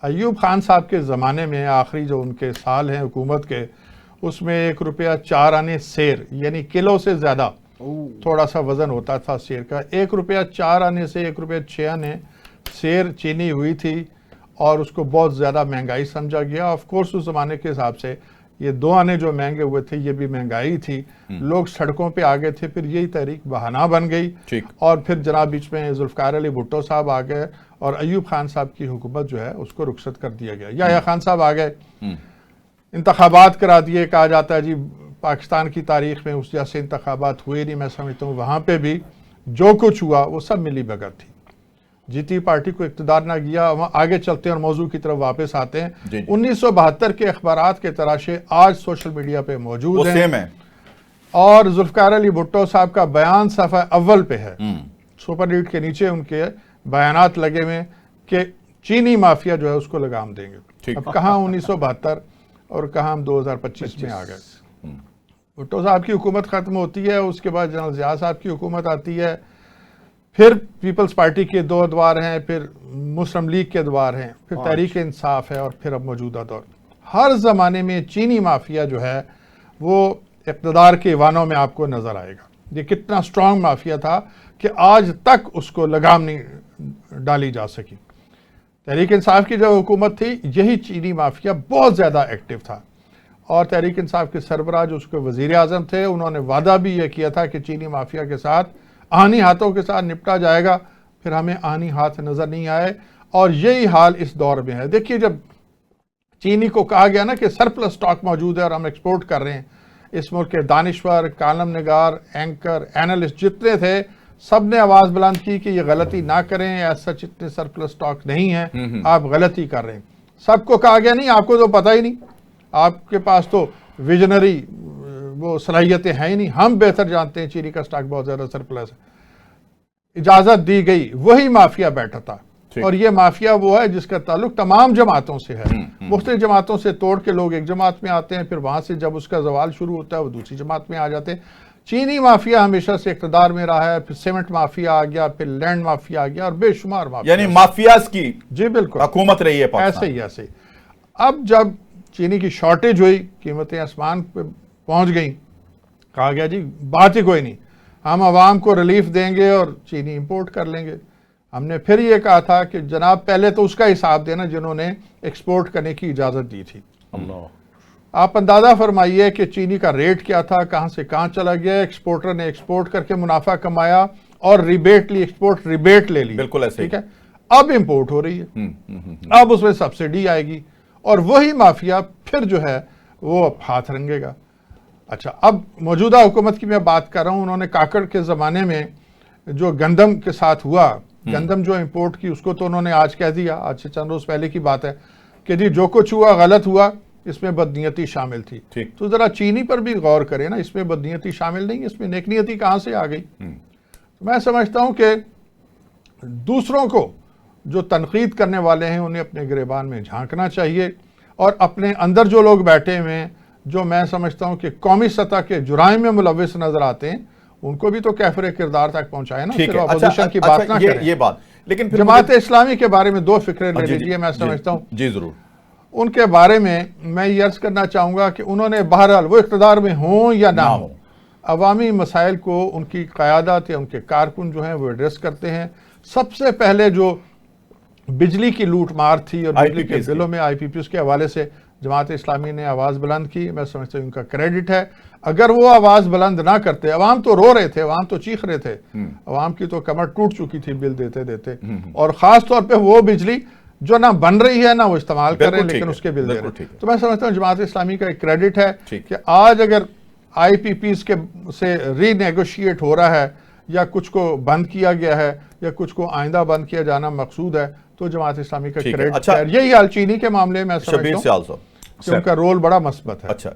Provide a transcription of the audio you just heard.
अयूब खान साहब के ज़माने में आखिरी जो उनके साल हैं हुकूमत के, उसमें 1 रुपया 4 आने सेर, यानी किलो से ज़्यादा थोड़ा सा वज़न होता था सेर का। 1 रुपया 4 आने से 1 रुपया 6 आने सेर चीनी हुई थी और उसको बहुत ज़्यादा महंगाई समझा गया। ऑफ कोर्स उस ज़माने के हिसाब से ये 2 आने जो महंगे हुए थे ये भी महंगाई थी, लोग सड़कों पे आ गए थे। फिर यही तहरीक बहाना बन गई और फिर जनाब बीच में जुल्फ़िकार अली भुट्टो साहब आ गए और अयूब खान साहब की हुकूमत जो है उसको रुखसत कर दिया गया। याह्या खान साहब आ गए, इंतखाबात करा दिए। कहा जाता है जी पाकिस्तान की तारीख में उस जैसे इंतखाबात हुए नहीं। मैं समझता हूँ वहाँ पे भी जो कुछ हुआ वो सब मिली भगत थी। जीती पार्टी को इक़्तिदार ना गया। वहाँ आगे चलते हैं और मौजू की तरफ वापस आते हैं। 1972 के अखबारात के तराशे आज सोशल मीडिया पे मौजूद हैं और जुल्फ़िकार अली भुट्टो साहब का बयान सफ़ा अव्वल पे है। सुपर लीड के नीचे उनके बयानात लगे हुए कि चीनी माफिया जो है उसको लगाम देंगे। अब कहाँ 1972 और कहाँ हम 2025 में आ गए। भुट्टो साहब की हुकूमत ख़त्म होती है, उसके बाद जनरल ज़िया साहब की हुकूमत आती है, फिर पीपल्स पार्टी के 2 अदवार हैं, फिर मुस्लिम लीग के अदवार हैं, फिर तहरीक इंसाफ है और फिर अब मौजूदा दौर। हर ज़माने में चीनी माफिया जो है वो इक़्तिदार के वानों में आपको नज़र आएगा। ये कितना स्ट्रॉन्ग माफिया था कि आज तक उसको लगाम नहीं डाली जा सकी। तहरीक इंसाफ की जो हुकूमत थी यही चीनी माफिया बहुत ज़्यादा एक्टिव था और तहरीक इंसाफ के सरबराह जो उसके वज़ीर आज़म थे उन्होंने वादा भी यह किया था कि चीनी माफिया के साथ आनी हाथों के साथ निपटा जाएगा। फिर हमें आनी हाथ नज़र नहीं आए और यही हाल इस दौर में है। देखिए जब चीनी को कहा गया ना कि सरप्लस स्टॉक मौजूद है और हम एक्सपोर्ट कर रहे हैं, इस मुल्क के दानिश्वर, कालम निगार, एंकर, एनालिस्ट जितने थे सब ने आवाज़ बुलंद की कि ये गलती ना करें, ऐसा इतने सरप्लस स्टॉक नहीं है, आप गलती कर रहे हैं। सबको कहा गया नहीं आपको तो पता ही नहीं, आपके पास तो विजनरी वो सलाहियतें हैं ही नहीं, हम बेहतर जानते हैं चीनी का स्टॉक बहुत ज़्यादा सरप्लस है। इजाज़त दी गई, वही माफिया बैठा था और ये माफिया वो है जिसका ताल्लुक तमाम जमातों से है। मुख्तलिफ जमातों से तोड़ के लोग एक जमात में आते हैं, फिर वहाँ से जब उसका जवाल शुरू होता है वो दूसरी जमात में आ जाते हैं। चीनी माफिया हमेशा से इक़्तिदार में रहा है, फिर सीमेंट माफिया आ गया, फिर लैंड माफिया आ गया और बेशुमार माफिया, यानी माफियाज की जी बिल्कुल हुकूमत रही है ऐसे ही ऐसे। अब जब चीनी की शॉर्टेज हुई, कीमतें आसमान पे पहुंच गई, कहा गया जी बात ही कोई नहीं, हम आवाम को रिलीफ देंगे और चीनी इंपोर्ट कर लेंगे। हमने फिर ये कहा था कि जनाब पहले तो उसका हिसाब देना जिन्होंने एक्सपोर्ट करने की इजाज़त दी थी। आप अंदाज़ा फरमाइए कि चीनी का रेट क्या था, कहाँ से कहाँ चला गया। एक्सपोर्टर ने एक्सपोर्ट करके मुनाफा कमाया और रिबेट ली, एक्सपोर्ट रिबेट ले ली, बिल्कुल ऐसे, ठीक है। अब इंपोर्ट हो रही है, अब उसमें सब्सिडी आएगी और वही माफिया फिर जो है वो हाथ रंगेगा। अच्छा, अब मौजूदा हुकूमत की मैं बात कर रहा हूँ। उन्होंने काकड़ के ज़माने में जो गंदम के साथ हुआ, गंदम जो इंपोर्ट की उसको तो उन्होंने आज कह दिया, आज से चंद रोज़ पहले की बात है कि जी जो कुछ हुआ गलत हुआ, इसमें बदनीयती शामिल थी। तो ज़रा चीनी पर भी गौर करें ना, इसमें बदनीयती शामिल नहीं, इसमें नेकनीयती कहाँ से आ गई। मैं समझता हूँ कि दूसरों को जो तनकीद करने वाले हैं उन्हें अपने गिरेबान में झांकना चाहिए और अपने अंदर जो लोग बैठे हुए हैं जो मैं समझता हूँ कि कौमी सतह के जुराइम में मुलव्विस नजर आते हैं, उनको भी तो कैफरे किरदार तक पहुंचाए ना, सिर्फ अपोजिशन की बात ना करें। ये बात, लेकिन जमात इस्लामी के बारे में 2 फिक्रे ले लीजिए। मैं समझता हूँ जी जरूर उनके बारे में मैं ये अर्ज करना चाहूँगा कि उन्होंने बहरहाल वो इक़्तिदार में हों या ना हो, अवामी मसाइल को उनकी क़यादत या उनके कारकुन जो हैं वो एड्रेस करते हैं। सबसे पहले जो बिजली की लूट मार थी और बिजली के बिलों में IPPs के हवाले से जमात इस्लामी ने आवाज़ बुलंद की, मैं समझता हूँ उनका क्रेडिट है। अगर वो आवाज़ बुलंद ना करते, अवाम तो रो रहे थे, अवाम तो चीख रहे थे, अवाम की तो कमर टूट चुकी थी बिल देते देते, और ख़ास तौर पर वो बिजली जो ना बन रही है ना वो इस्तेमाल कर रहे हैं लेकिन उसके बिल दे रहे हैं। तो मैं समझता हूँ जमात इस्लामी का एक क्रेडिट है कि आज अगर IPPs के से रीनेगोशिएट हो रहा है या कुछ को बंद किया गया है या कुछ को आइंदा बंद किया जाना मकसूद है तो जमात इस्लामी का क्रेडिट है। यही हाल चीनी के मामले में मैं समझता हूँ कि उनका रोल बड़ा मस्बत है। अच्छा,